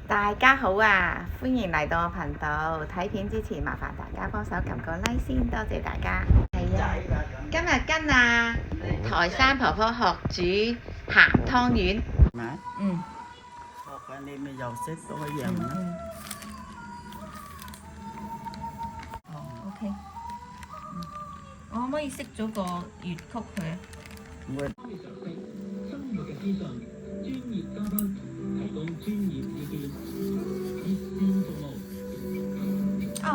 大家好啊！歡迎嚟到我頻道。睇片之前，麻煩大家幫手撳個 like 先，多謝大家。係啊，今日跟台山婆婆學煮鹹湯圓。學緊你咪又識多樣啦。OK。我可唔可以熄咗個粵曲佢啊？生活嘅資訊，專業嘉賓提供專業意見，熱線服務。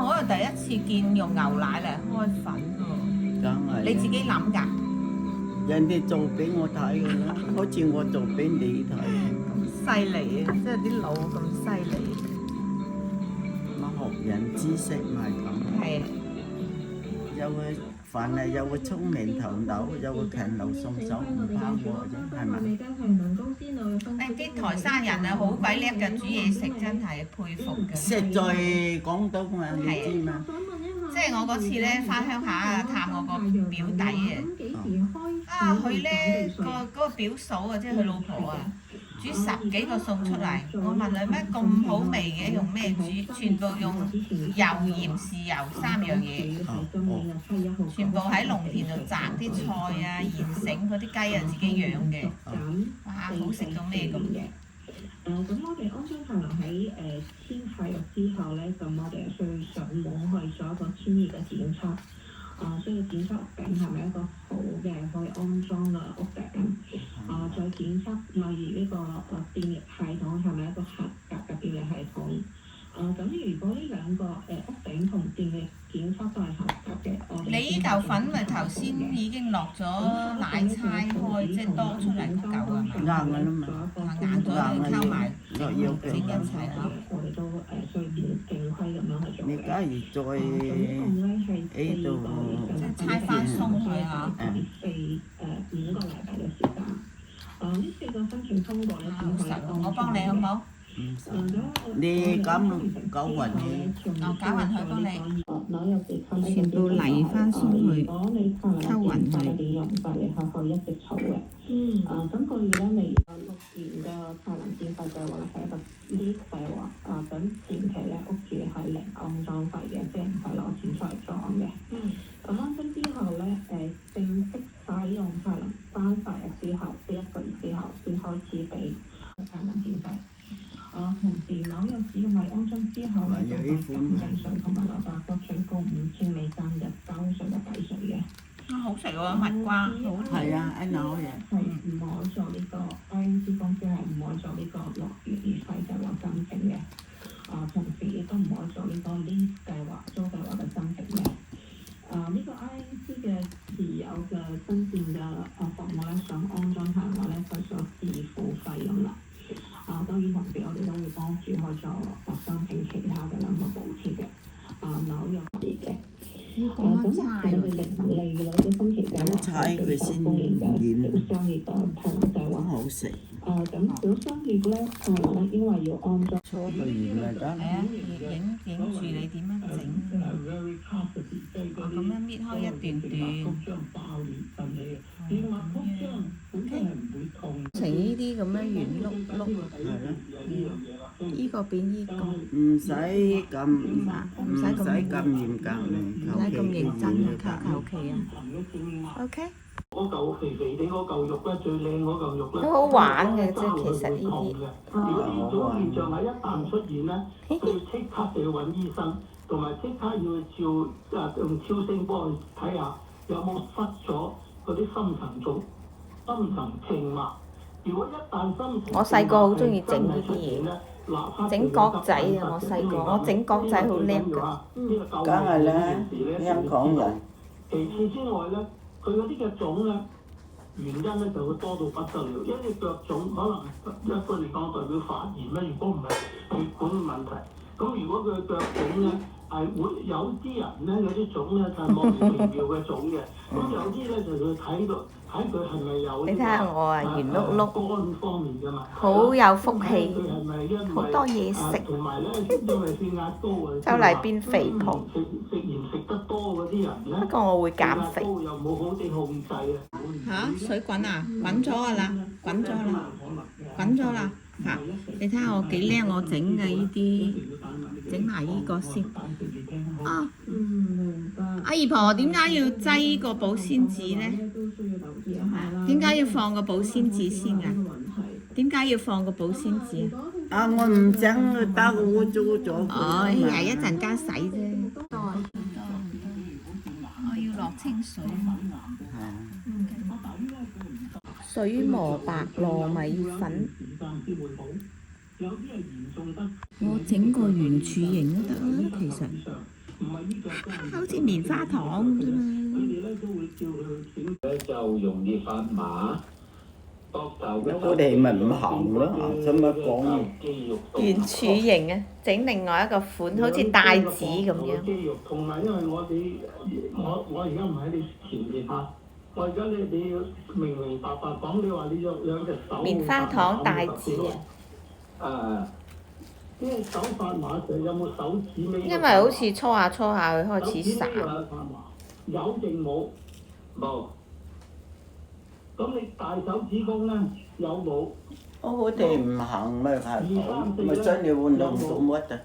我又第一次見用牛奶嚟開粉喎。梗係。你自己諗㗎？人哋做俾我睇㗎啦，好似我做俾你睇。咁犀利啊！即係啲腦咁犀利。我學人知識咪咁。係啊。有個凡係有個聰明頭腦，有個勤勞送手，唔怕餓啫，係咪？啲台山人啊，好鬼叻嘅，煮嘢食真係佩服嘅。食在廣東嘛，你知嘛？即係我嗰次咧翻鄉下啊，探我個表弟啊，佢咧嗰個表嫂啊，即係佢老婆啊，煮10幾個餸出嚟。我問佢咩咁好味嘅，用咩煮？全部用油、鹽、豉油3樣嘢。全部喺農田度摘啲菜啊、現成嗰啲雞啊，自己養嘅。哇，好食到咩咁嘅！咁我哋安裝太郎喺遷契入之後咧，咁我哋去上網去做一個專業嘅檢測。需要檢測屋頂係咪一個好嘅可以安裝嘅屋頂。再檢測例如呢個電力系統係咪一個合格嘅電力系統。咁如果呢兩個屋頂同電力檢測都係合格嘅，你呢嚿粉咪頭先已經落咗奶猜開，即係多出嚟嗰嚿啊？硬㗎啦嘛，硬咗溝埋落要整一齊啦。我哋都需要正規咁樣去做。你假如再喺度即係猜翻鬆佢嚇。5個禮拜嘅時間。呢4個申請通過咧，我幫你好唔好？你咁搞勻佢，搞勻佢幫你。全部泥翻鬆佢，溝勻佢。一直儲嘅。咁個月咧，你6年嘅太陽電費計劃咧係一個呢計劃。咁前期咧屋主係零安裝費嘅，即係唔使攞錢出嚟裝嘅。咁安裝之後咧，正式使用太陽翻晒之後，呢1個月之後先開始俾太陽電費。同時紐約市嘅安裝之後咧，就係咁計稅同埋樓價個最高$5000日交稅嘅計稅嘅。好食喎，蜜瓜，好係啊，一扭嘢。係唔可以做呢個 INC 公司係唔可以做呢個落月月費計劃申請嘅。同時亦都唔可以做呢個 lease 計劃租計劃嘅申請嘅。呢個 INC 嘅持有嘅新建嘅房屋咧，想安裝下嘅咧，就需要自付費用啦。當然同時我哋都會幫住去做申請其他嘅兩個補貼嘅。紐約市嘅。咁我哋利率嘅分期計劃係最高風險嘅小商業嘅太陽計劃。好食。咁小商業咧，因為要安裝。初步完咪得。係啊，影住你點樣整。咁樣搣開一段段。成呢啲咁樣圓碌碌。係咯。依個變依個。唔使咁嚴格唔使咁認真啊，求其啊。OK。嗰嚿肥肥地嗰嚿肉咧，最靚嗰嚿肉咧，都好玩嘅啫，其實呢啲。如果呢種現象係一旦出現咧，佢即刻就要揾醫生，同埋即刻要用超聲波去睇下有冇塞咗嗰啲深層組、深層靜脈。如果一旦深層，我細個好中意整呢啲嘢，整角仔啊！我細個我整角仔好叻㗎。梗係啦，香港人。其次之外咧，佢嗰啲嘅腫咧，原因咧就會多到不得了。因為腳腫可能一般嚟講代表發炎咧，如果唔係血管嘅問題。咁如果佢腳腫咧，係會有啲人咧，有啲腫咧就係莫名其妙嘅腫嘅。咁有啲咧就要睇佢係咪有。你睇下我啊，圓碌碌，肝方面嘅嘛，好有福氣，佢係咪因為好多嘢食，同埋咧因為血壓高啊，就嚟變肥婆。食鹽食得多嗰啲人咧，不過我會減肥。又冇好地控制啊！水滾啊，滾咗㗎啦，滾咗啦，滾咗啦。法。你睇下我幾叻，我整嘅呢啲，整埋呢個先。啊，阿姨婆點解要擠個保鮮紙呢？點解要放個保鮮紙先㗎？點解要放個保鮮紙啊？我唔整佢打個污糟咗。哦，係一陣間洗啫。我要落清水。水磨白糯米粉。我整個圓柱形都得啦，其實。好似棉花糖咁啫嘛。就容易發麻。我哋咪唔行咯，使乜講？圓柱形啊，整另外一個款，好似帶子咁樣。同埋因為我而家唔喺你前面啊，我而家你要明明白白講，你話你有兩隻手。棉花糖帶子啊！因為手發麻時有冇手指尾？因為好似搓下搓下，佢開始散。有定冇？冇。咁你大手指公咧有冇？我哋唔行咪係好，咪真係運動做乜啊？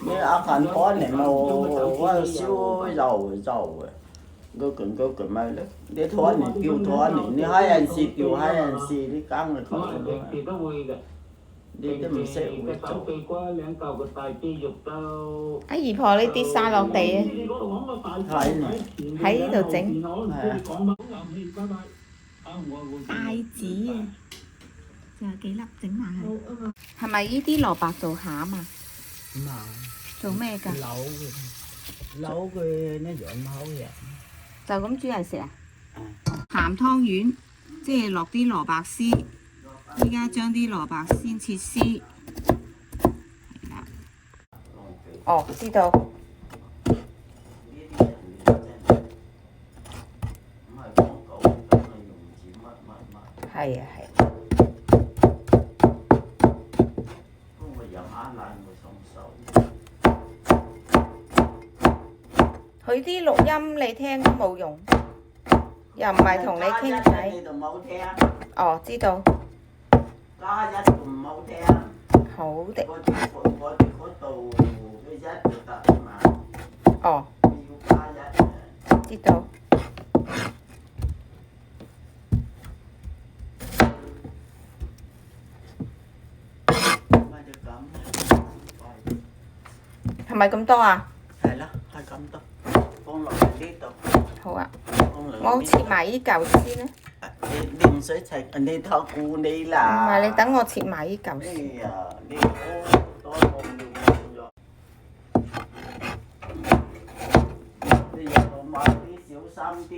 你阿凡幫你咪我燒油嘅，嗰個咪咧，你拖你叫拖你，你閪人事叫閪人事，你梗係咁咯。時都會嘅。你都唔識會手做。臂骨兩嚿個大肌肉都。阿姨婆，你跌晒落地啊！喺呢度整。帶子啊！仲有幾粒整埋佢。係咪呢啲蘿蔔做餡啊？唔係。做咩㗎？扭佢呢樣好嘢。就咁煮嚟食啊？鹹湯圓，即係落啲蘿蔔絲，依家將啲蘿蔔先切絲。係啦。哦，知道。係啊係。佢啲錄音你聽都冇用，又唔係同你傾偈。哦，知道。加一唔好聽。好的。嗰度嘅一就得啊嘛。哦。要加一。知道。係咪咁多啊？係啦，係咁多，放落嚟呢度。好啊，我切埋呢嚿先啦。你唔使切，你託顧你啦。唔係，你等我切埋呢嚿先。哎呀，你好多冇用咗。你入到買啲小心啲。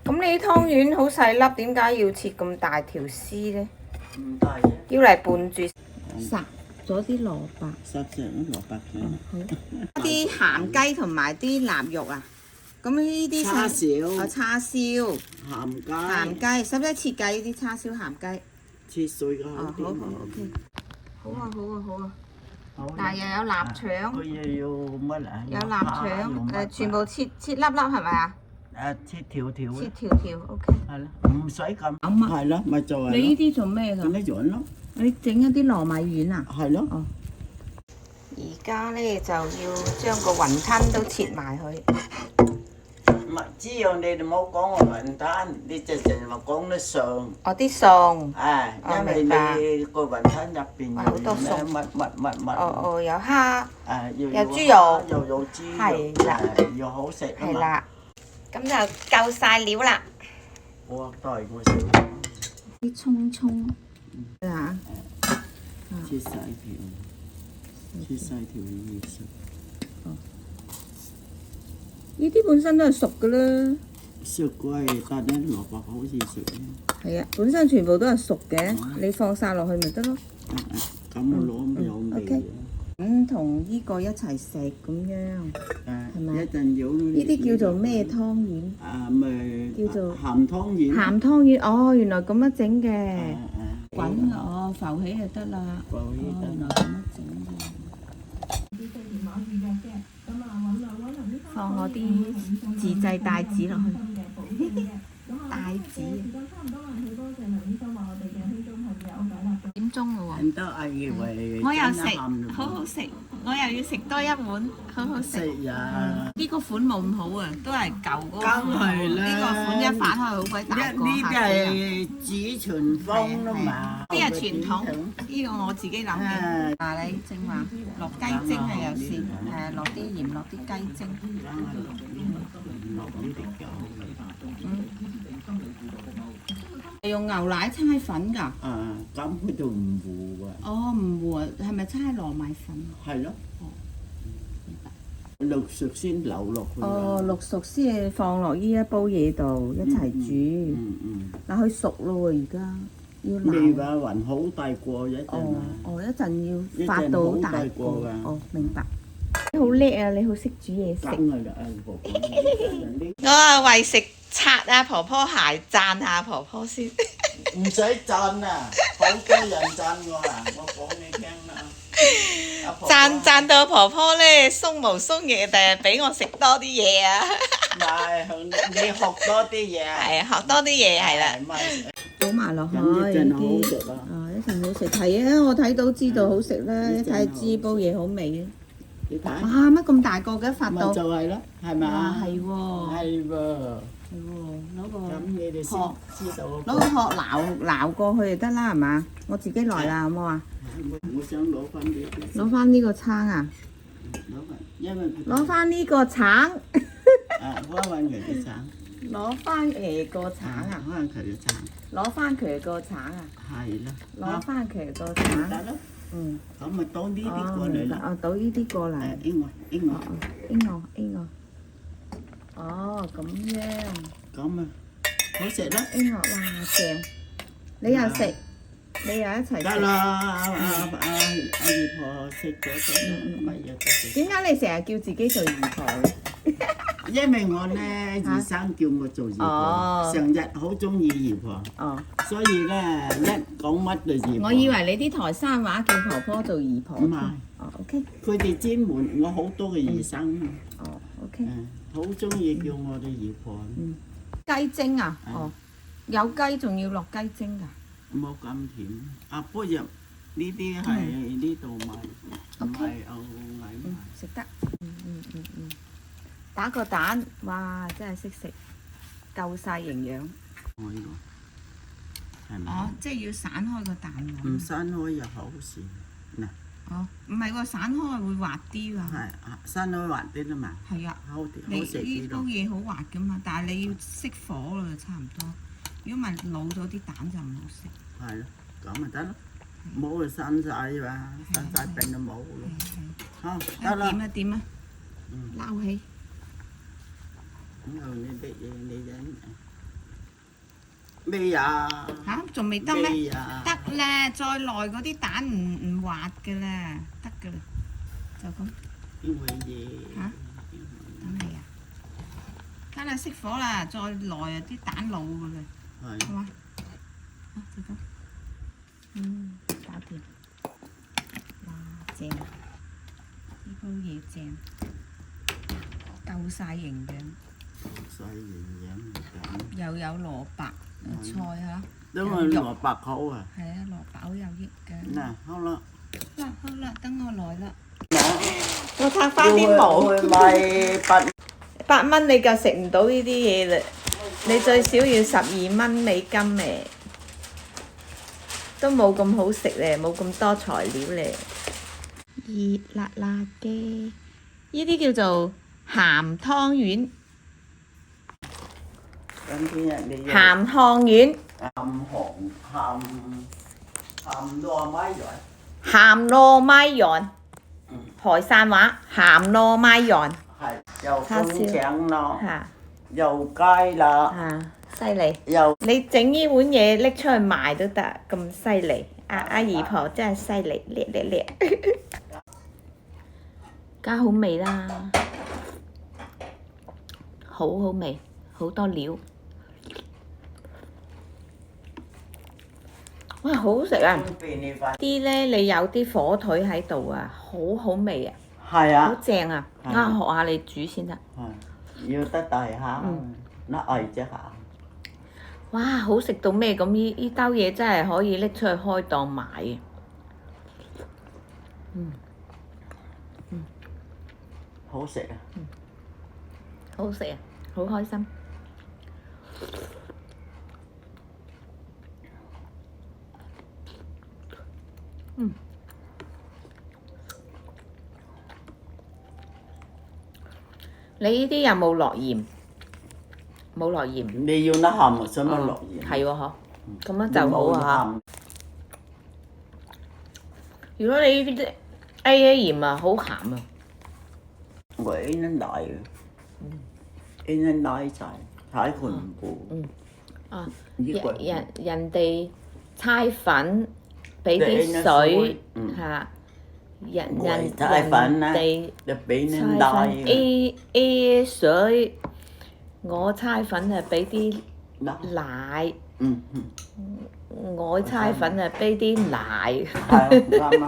咁你啲湯圓好細粒，點解要切咁大條絲呢？唔大啫。要嚟拌住烚咗啲蘿蔔。烚咗啲蘿蔔好。啲鹹雞同埋啲臘肉啊，咁呢啲叉燒。叉燒。鹹雞。鹹雞，使唔使切計呢啲叉燒鹹雞？切碎嘅好啲。好 OK。好啊好啊好啊。好。嗱又有臘腸。佢又要乜啊？有臘腸，全部切粒粒係咪啊？切條條切條條 OK。係咯，唔使咁。係咯，咪就係。你呢啲做咩㗎？咁樣樣咯。你整一啲糯米丸啊？係咯。哦。而家咧就要將個雲吞都切埋佢。唔係，只要你哋冇講個雲吞，你就淨係話講得餸。哦，啲餸。因為你個雲吞入邊好多餸。乜。哦，有蝦。有豬肉。又有豬肉。係啦。又好食啊嘛。係啦。咁就夠晒料啦。我帶我食。啲葱嚇，切細條，切細條意思。呢啲本身都係熟嘅啦。食貴，但係蘿蔔好似食咧。係啊，本身全部都係熟嘅，你放晒落去咪得咯。咁攞有味嘅。咁同呢個一齊食咁樣，係咪？一陣有呢啲叫做咩湯圓？咪叫做鹹湯圓。鹹湯圓，哦，原來咁樣整嘅。滾哦，浮起就得啦。浮起得啦。原來咁樣整嘅。放我啲自製帶子落去。帶子。點鐘咯喎！很多阿以為我又食，好好食，我又要食多一碗，好好食。食呀！呢個款冇咁好啊，都係舊嗰個款。梗係啦呢個款一反開好鬼大個。呢啲係紙存風啦嘛。呢係傳統，呢個我自己諗嘅。嗱，你正話落雞精啊，有時落啲鹽，落啲雞精。係用牛奶猜粉㗎？咁佢就唔糊啊。哦，唔糊啊，係咪猜糯米粉？係咯。淥熟先流落去。哦，淥熟先放落呢一煲嘢度一齊煮。嗱，佢熟咯喎，而家要未撈。話雲好大個一陣啊。哦，一陣要發到好大個。哦，明白。你好叻啊！你好識煮嘢食。梗係啦，婆婆。我啊為食擦啊婆婆鞋，讚下婆婆先。唔使讚啊，好多人讚我啊，我講你聽啦。讚到婆婆咧鬆毛鬆翼，第日俾我食多啲嘢啊！唔係，你學多啲嘢。係學多啲嘢係啦。倒埋落去咁一陣好食啊！一陣好食係啊！我睇到知道好食啦，一睇知煲嘢好味啊！你睇。哇！乜咁大個嘅發到？咪就係咯，係咪啊？係喎。係喎。係喎，攞個咁你哋先知道。攞個殼撈過去就得啦，係嘛？我自己來啦，好冇啊？我想攞翻呢啲。攞翻呢個橙啊！攞翻，因為攞翻呢個橙。攞翻佢嘅橙。攞翻佢個橙啊！攞翻佢嘅橙。攞翻佢個橙啊！係啦。攞翻佢個橙。得咯。嗯。咁咪倒呢啲過嚟啦。倒呢啲過嚟。英我。哦，咁樣。咁啊，好食啦。哇，正！你又食，你又一齊食。得啦，阿姨婆食咗都乜嘢都食。點解你成日叫自己做姨婆嘅？因為我咧二生叫我做姨婆，成日好中意姨婆。所以咧一講乜就姨婆。我以為你啲台山話叫婆婆做姨婆。唔係。OK。佢哋專門，我好多嘅二生。OK。好中意叫我哋姨婆。雞精啊？有雞仲要落雞精㗎？冇咁甜。不如呢啲係呢度買，唔係牛奶買。食得。打個蛋，哇！真係識食，夠晒營養。係咪？即係要散開個蛋黃。唔散開又好事。嗱。唔係喎，散開會滑啲㗎。係散開滑啲啦嘛。係啊。好食呢啲煲嘢好滑㗎嘛，但係你要熄火啦，差唔多。如果唔係老咗啲蛋就唔好食。係咯，咁咪得咯。冇就散晒嘛，散晒病就冇咯。好，得啦。點啊？撈起。咁又你啲嘢你整咩呀？仲未得咩？咩呀？得咧，再耐嗰啲蛋唔滑嘅啦，得嘅啦，就咁。因為嘢。等你啊！得啦，熄火啦，再耐啊啲蛋老嘅啦。係。好嘛？就咁。搞掂。哇，正！呢煲嘢正，夠晒營養。晒營養又有蘿蔔、菜嚇。因為蘿蔔好啊。係啊，蘿蔔好有益㗎。嗱，好啦。好啦，等我來啦。我拆翻啲毛。會賣8蚊你就食唔到呢啲嘢啦，你最少要12蚊美金誒，都冇咁好食咧，冇咁多材料咧。熱辣辣嘅，呢啲叫做鹹湯圓。咁聽日你鹹湯圓。鹹糯米樣，鹹糯米樣，台山話鹹糯米樣，係又風醬咯，嚇又雞啦，嚇犀利！又你整呢碗嘢拎出去賣都得，咁犀利！阿姨婆真係犀利，叻！加好味啦，好味，好多料。哇，好好食啊！啲咧，你有啲火腿喺度啊，好味啊，係好啊，正啊！係學下你煮先得。要得大下，nó ơi chứ hả？哇，好食到咩咁？呢兜嘢真係可以拎出去開檔賣嘅。好食啊！好食啊，好開心。你呢啲有冇落鹽？冇落鹽。你要nó hầm使乜落鹽？係喎，嗬。咁樣就好啊嚇。如果你呢啲 A 鹽啊，好鹹啊。我 A nó đại A nó đại晒，睇佢唔顧。啊！呢個人哋猜粉，俾啲水嚇，人哋就俾你猜大粉 A 水，我猜粉啊俾啲奶，我猜粉啊俾啲奶。啱啊！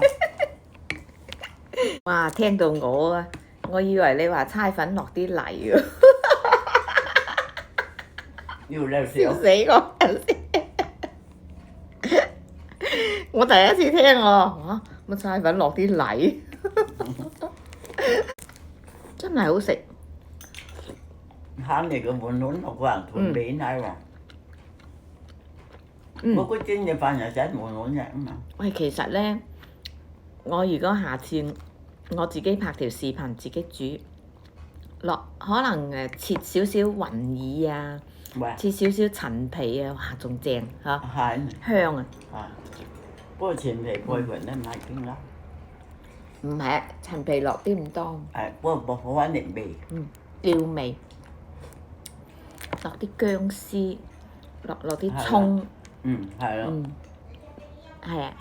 哇！聽到我啊，我以為你話猜粉落啲泥啊！要你笑死我！我第一次聽喎，乜猜粉落啲泥，真係好食。嚇你個碗碗落個人盤俾奶喎。我個蒸嘅飯又整碗碗嘅嘛。喂，其實咧，我如果下次我自己拍條視頻，自己煮落，可能切少少雲耳啊。切少少陳皮啊，哇，仲正嚇，香啊！不過陳皮配勻咧唔係點啦？唔係，陳皮落啲唔多。不過好揾啲味。料味，落啲薑絲，落啲葱。係咯。係啊。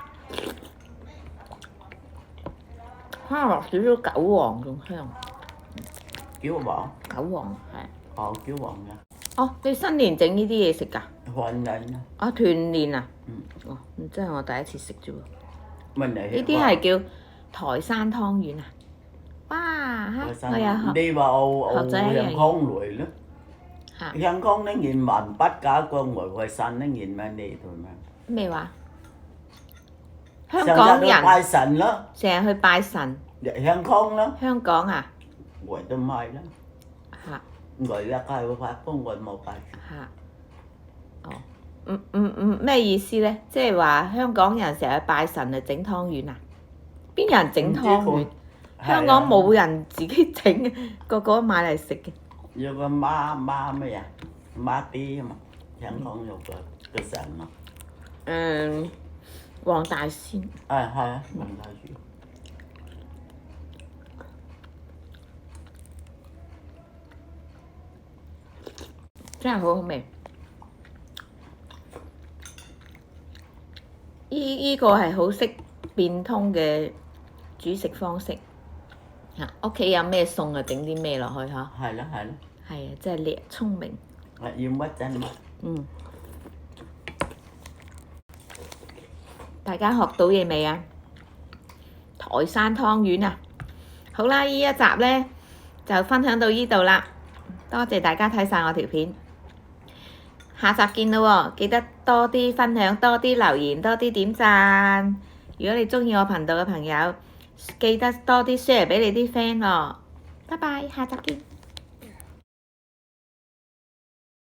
可能落少少韭黃仲香。韭黃。韭黃係。哦，韭黃㗎。哦，你新年整呢啲嘢食㗎？團年啊！啊，團年啊！哦，真係我第一次食啫喎。呢啲係叫台山湯圓啊！哇嚇，我有學。你話澳香港嚟咯？香港啲人民不假過外省啲人咩嚟同咩？咩話？香港人拜神咯，成日去拜神。香港咯。香港啊？外都唔係啦。嚇！外一係會拜，不過外冇拜。嚇！哦，咩意思咧？即係話香港人成日拜神啊，整湯圓啊？邊有人整湯圓？香港冇人自己整，個個買嚟食嘅。有個媽咩啊？媽啲啊嘛，香港有個神啊。黃大仙。係啊，黃大仙。真係好好味。依個係好識變通嘅煮食方式。嚇，屋企有咩餸啊，整啲咩落去嚇。係咯。係啊，真係叻，聰明。要乜真乜。大家學到嘢未啊？台山湯圓啊！好啦，呢一集呢就分享到呢度啦。多謝大家睇晒我條片。下集見啦喎！記得多啲分享，多啲留言，多啲點讚。如果你鍾意我頻道嘅朋友，記得多啲 share 俾你啲 friend 喎。拜拜，下集見。